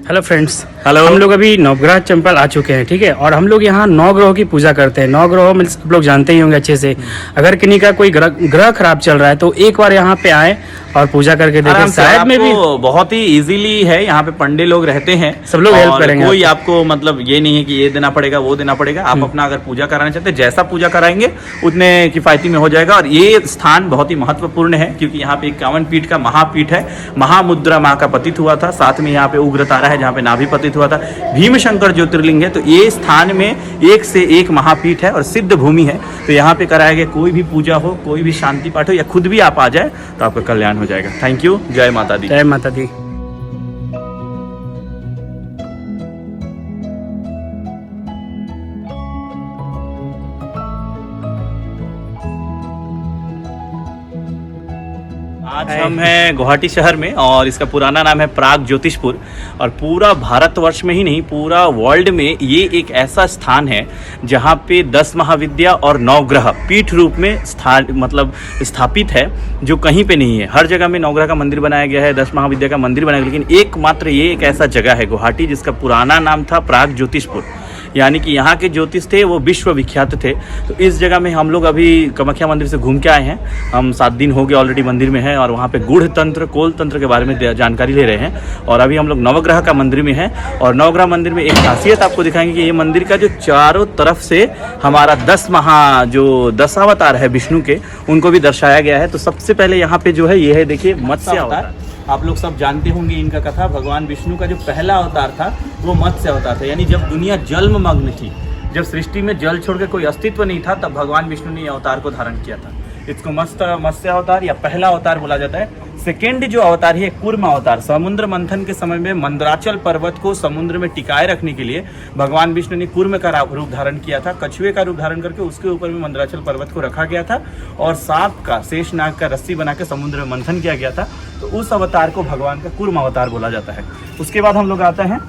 Hello friends, hello. हम लोग अभी नवग्रह टेम्पल आ चुके हैं, ठीक है। और हम लोग यहाँ नौ ग्रहों की पूजा करते हैं। नौ ग्रहों में आप लोग जानते ही होंगे अच्छे से। अगर किन्हीं का कोई ग्रह खराब चल रहा है तो एक बार यहाँ पे आए और पूजा करके देखें, आराम से और शायद में भी आपको बहुत ही इजीली है। यहाँ पे पंडे लोग रहते हैं, सब लोग हेल्प और करेंगे कोई आपको। आपको मतलब ये नहीं है कि ये देना पड़ेगा वो देना पड़ेगा। आप अपना अगर पूजा कराना चाहते हैं, जैसा पूजा कराएंगे उतने किफायती में हो जाएगा। और ये स्थान बहुत ही महत्वपूर्ण है क्योंकि यहाँ पे 51 पीठ का महापीठ है। महामुद्रा माँ का पतित हुआ था, साथ में यहाँ पे उग्र तारा है जहाँ पे नाभि पतित हुआ था। भीमशंकर ज्योतिर्लिंग है। तो ये स्थान में एक से एक महापीठ है और सिद्ध भूमि है। तो यहाँ पे कराया गया कोई भी पूजा हो, कोई भी शांति पाठ हो, या खुद भी आप आ जाए तो आपका कल्याण हो जाएगा। Thank you. जय माता दी। जय माता दी। आज हम हैं गुवाहाटी शहर में और इसका पुराना नाम है प्राग ज्योतिषपुर। और पूरा भारतवर्ष में ही नहीं, पूरा वर्ल्ड में ये एक ऐसा स्थान है जहाँ पे 10 महाविद्या और 9 ग्रह पीठ रूप में स्थापित है, जो कहीं पे नहीं है। हर जगह में 9 ग्रह का मंदिर बनाया गया है, 10 महाविद्या का मंदिर बनाया गया, लेकिन एकमात्र ये एक ऐसा जगह है गुवाहाटी जिसका पुराना नाम था प्राग ज्योतिषपुर। यानी कि यहाँ के ज्योतिष थे वो विश्व विख्यात थे। तो इस जगह में हम लोग अभी कामाख्या मंदिर से घूम के आए हैं। हम 7 दिन हो गए ऑलरेडी मंदिर में हैं और वहाँ पे गूढ़ तंत्र, कोल तंत्र के बारे में जानकारी ले रहे हैं। और अभी हम लोग नवग्रह का मंदिर में हैं और नवग्रह मंदिर में एक खासियत आपको दिखाएंगे कि ये मंदिर का जो चारों तरफ से हमारा 10 अवतार है विष्णु के, उनको भी दर्शाया गया है। तो सबसे पहले यहाँ पे जो है ये है, देखिए, मत्स्य अवतार। आप लोग सब जानते होंगे इनका कथा। भगवान विष्णु का जो पहला अवतार था वो मत्स्य अवतार था। यानी जब दुनिया जलमग्न थी, जब सृष्टि में जल छोड़ के कोई अस्तित्व नहीं था, तब भगवान विष्णु ने अवतार को धारण किया था। इसको मत्स्य अवतार या पहला अवतार बोला जाता है। सेकेंड जो अवतार है कूर्म अवतार। समुद्र मंथन के समय में मंदराचल पर्वत को समुद्र में टिकाए रखने के लिए भगवान विष्णु ने कूर्म का रूप धारण किया था। कछुए का रूप धारण करके उसके ऊपर में मंदराचल पर्वत को रखा गया था और सांप का, शेषनाग का रस्सी बना के समुद्र में मंथन किया गया था। तो उस अवतार को भगवान का कूर्म अवतार बोला जाता है। उसके बाद हम लोग आते हैं,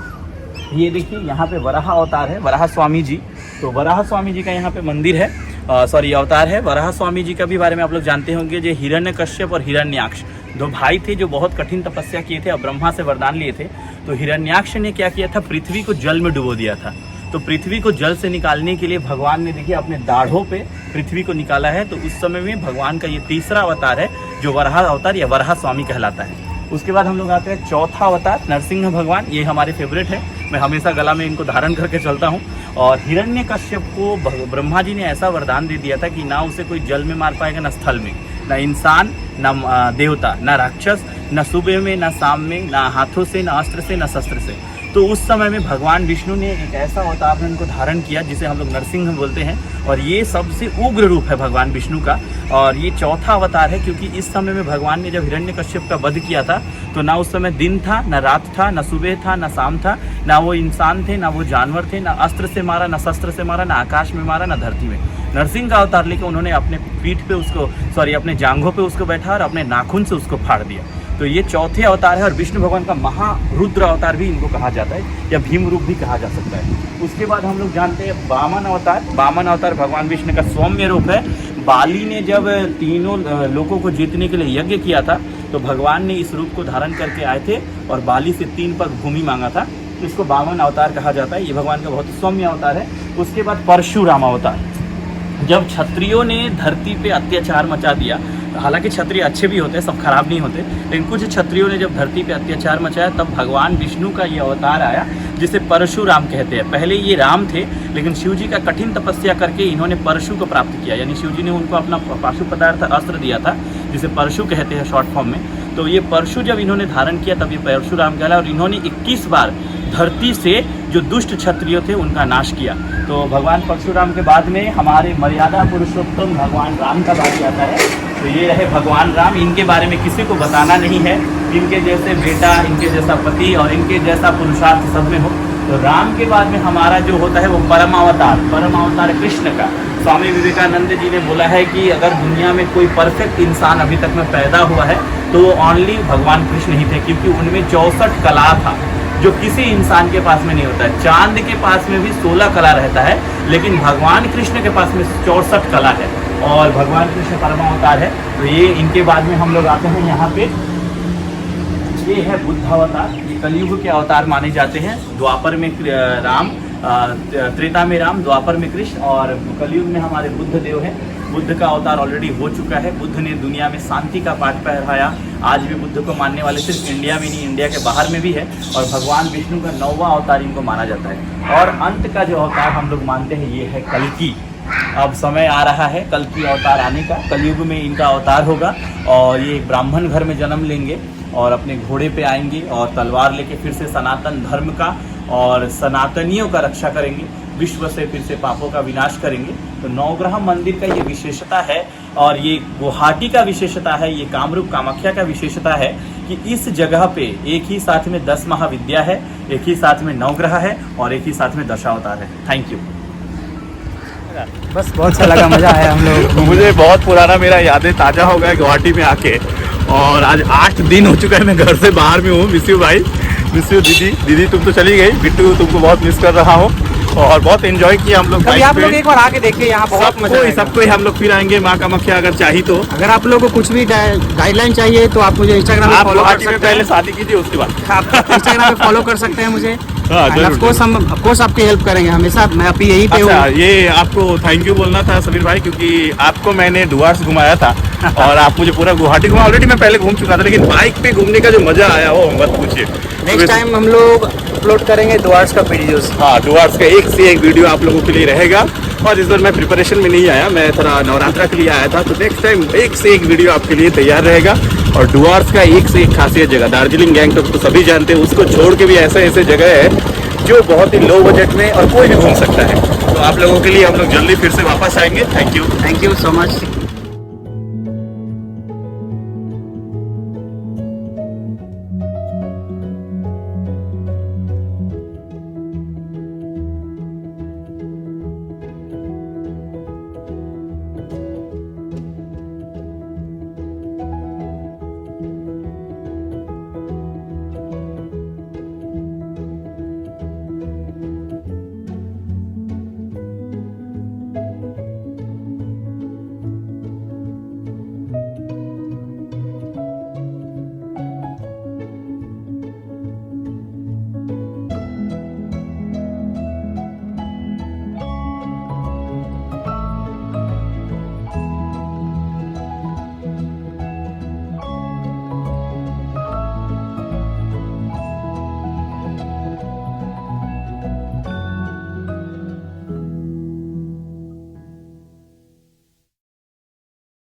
ये देखिए यहाँ पे वराह अवतार है, वराह स्वामी जी। तो वराह स्वामी जी का यहाँ पे मंदिर है, अवतार है। वराह स्वामी जी का भी बारे में आप लोग जानते होंगे। जो हिरण्यकश्यप और हिरण्याक्ष 2 भाई थे जो बहुत कठिन तपस्या किए थे और ब्रह्मा से वरदान लिए थे। तो हिरण्याक्ष ने क्या किया था, पृथ्वी को जल में डुबो दिया था। तो पृथ्वी को जल से निकालने के लिए भगवान ने, देखिए, अपने दाढ़ों पे पृथ्वी को निकाला है। तो उस समय में भगवान का ये तीसरा अवतार है जो वराह अवतार या वराह स्वामी कहलाता है। उसके बाद हम लोग आते हैं चौथा अवतार, नरसिंह भगवान। ये हमारे फेवरेट है, मैं हमेशा गला में इनको धारण करके चलता हूँ। और हिरण्यकश्यप को ब्रह्मा जी ने ऐसा वरदान दे दिया था कि ना उसे कोई जल में मार पाएगा, ना स्थल में, ना इंसान, ना देवता, ना राक्षस, ना सुबह में, ना शाम में, ना हाथों से, ना अस्त्र से, ना शस्त्र से। तो उस समय में भगवान विष्णु ने एक ऐसा अवतार इनको धारण किया जिसे हम लोग नरसिंह बोलते हैं। और ये सबसे उग्र रूप है भगवान विष्णु का। और ये चौथा अवतार है क्योंकि इस समय में भगवान ने जब हिरण्यकश्यप का वध किया था तो ना उस समय दिन था, ना रात था, ना सुबह था, ना शाम था, ना वो इंसान थे, ना वो जानवर थे, ना अस्त्र से मारा, ना शस्त्र से मारा, ना आकाश में मारा, ना धरती में। नरसिंह का अवतार लेके उन्होंने अपने पीठ पे उसको, अपने जांघों पे उसको बैठा और अपने नाखून से उसको फाड़ दिया। तो ये चौथे अवतार है। और विष्णु भगवान का महारुद्र अवतार भी इनको कहा जाता है या भीम रूप भी कहा जा सकता है। उसके बाद हम लोग जानते हैं वामन अवतार। वामन अवतार भगवान विष्णु का सौम्य रूप है। बाली ने जब तीनों लोगों को जीतने के लिए यज्ञ किया था तो भगवान ने इस रूप को धारण करके आए थे और बाली से 3 पग भूमि मांगा था। इसको वामन अवतार कहा जाता है। ये भगवान का बहुत सौम्य अवतार है। उसके बाद परशुराम अवतार। जब क्षत्रियों ने धरती पे अत्याचार मचा दिया, हालांकि क्षत्रिय अच्छे भी होते हैं, सब खराब नहीं होते, लेकिन कुछ क्षत्रियों ने जब धरती पे अत्याचार मचाया तब भगवान विष्णु का ये अवतार आया जिसे परशुराम कहते हैं। पहले ये राम थे, लेकिन शिव जी का कठिन तपस्या करके इन्होंने परशु को प्राप्त किया। यानी शिव जी ने उनको अपना पाशु पदार्थ अस्त्र दिया था जिसे परशु कहते हैं शॉर्ट फॉर्म में। तो ये परशु जब इन्होंने धारण किया तब ये परशुराम कहला और इन्होंने 21 बार धरती से जो दुष्ट क्षत्रिय थे उनका नाश किया। तो भगवान परशुराम के बाद में हमारे मर्यादा पुरुषोत्तम भगवान राम का बारी आता है। तो ये रहे भगवान राम। इनके बारे में किसी को बताना नहीं है। इनके जैसे बेटा, इनके जैसा पति और इनके जैसा पुरुषार्थ सब में हो। तो राम के बाद में हमारा जो होता है वो परम अवतार कृष्ण का। स्वामी विवेकानंद जी ने बोला है कि अगर दुनिया में कोई परफेक्ट इंसान अभी तक में पैदा हुआ है तो वो ओनली भगवान कृष्ण ही थे, क्योंकि उनमें 64 कला था जो किसी इंसान के पास में नहीं होता है। चांद के पास में भी 16 कला रहता है, लेकिन भगवान कृष्ण के पास में 64 कला है और भगवान कृष्ण परम अवतार है। तो ये इनके बाद में हम लोग आते हैं यहाँ पे, ये है बुद्ध अवतार। ये कलयुग के अवतार माने जाते हैं। द्वापर में राम, त्रेता में राम, द्वापर में कृष्ण और कलयुग में हमारे बुद्ध देव हैं। बुद्ध का अवतार ऑलरेडी हो चुका है। बुद्ध ने दुनिया में शांति का पाठ पढ़ाया। आज भी बुद्ध को मानने वाले सिर्फ इंडिया में नहीं, इंडिया के बाहर में भी है। और भगवान विष्णु का 9वां अवतार इनको माना जाता है। और अंत का जो अवतार हम लोग मानते हैं ये है कल्कि। अब समय आ रहा है कल्कि अवतार आने का। कलयुग में इनका अवतार होगा और ये एक ब्राह्मण घर में जन्म लेंगे और अपने घोड़े पे आएंगे और तलवार लेके फिर से सनातन धर्म का और सनातनियों का रक्षा करेंगे। विश्व से फिर से पापों का विनाश करेंगे। तो नवग्रह मंदिर का ये विशेषता है और ये गुवाहाटी का विशेषता है, ये कामरूप कामाख्या का विशेषता है कि इस जगह पे एक ही साथ में 10 महाविद्या है, एक ही साथ में नवग्रह है और एक ही साथ में दशावतार है। Thank you. बस बहुत अच्छा लगा, मज़ा आया हम लोग। मुझे बहुत पुराना मेरा यादें ताज़ा हो गया गुवाहाटी में आके। और आज 8 दिन हो चुका है मैं घर से बाहर में हूँ। मिस यू भाई, मिस यू दीदी तुम तो चली गई। बिट्टू तुमको बहुत मिस कर रहा हूँ और बहुत एंजॉय किया हम लोग। कभी आप लोग एक बार आके देखिए, यहाँ बहुत मजा आएगा। सबको ही हम लोग फिर आएंगे माँ कामाख्या अगर चाहिए तो। अगर आप लोगों को कुछ भी गाइडलाइन चाहिए तो आप मुझे इंस्टाग्राम पे आप फॉलो कर गुवाहाटी में सकते पहले हैं। शादी कीजिए उसके बाद आप इंस्टाग्राम पे फॉलो कर सकते हैं मुझे। हाँ, जरूर, ऑफ कोर्स आपकी हेल्प करेंगे हमेशा। मैं अभी यहीं पे अच्छा, हूँ। ये आपको थैंक यू बोलना था समीर भाई, क्योंकि आपको मैंने डुआर्स घुमाया था और आप मुझे पूरा गुवाहाटी घुमा। ऑलरेडी मैं पहले घूम चुका था, लेकिन बाइक पे घूमने का जो मजा आया वो मत पूछिए। नेक्स्ट टाइम हम लोग अपलोड करेंगे डुआर्स का वीडियोस। हाँ, डुआर्स का एक से एक वीडियो आप लोगों के लिए रहेगा। और इस बार मैं प्रिपरेशन में नहीं आया, मैं थोड़ा नवरात्रा के लिए आया था। तो नेक्स्ट टाइम एक से एक वीडियो आपके लिए तैयार रहेगा। और डुआर्स का एक से एक खासियत जगह, दार्जिलिंग गैंगटॉक तो सभी जानते हैं, उसको छोड़ के भी ऐसे ऐसे जगह है जो बहुत ही लो बजट में और कोई भी घूम सकता है। तो आप लोगों के लिए हम लोग जल्दी फिर से वापस आएंगे। Thank you so much.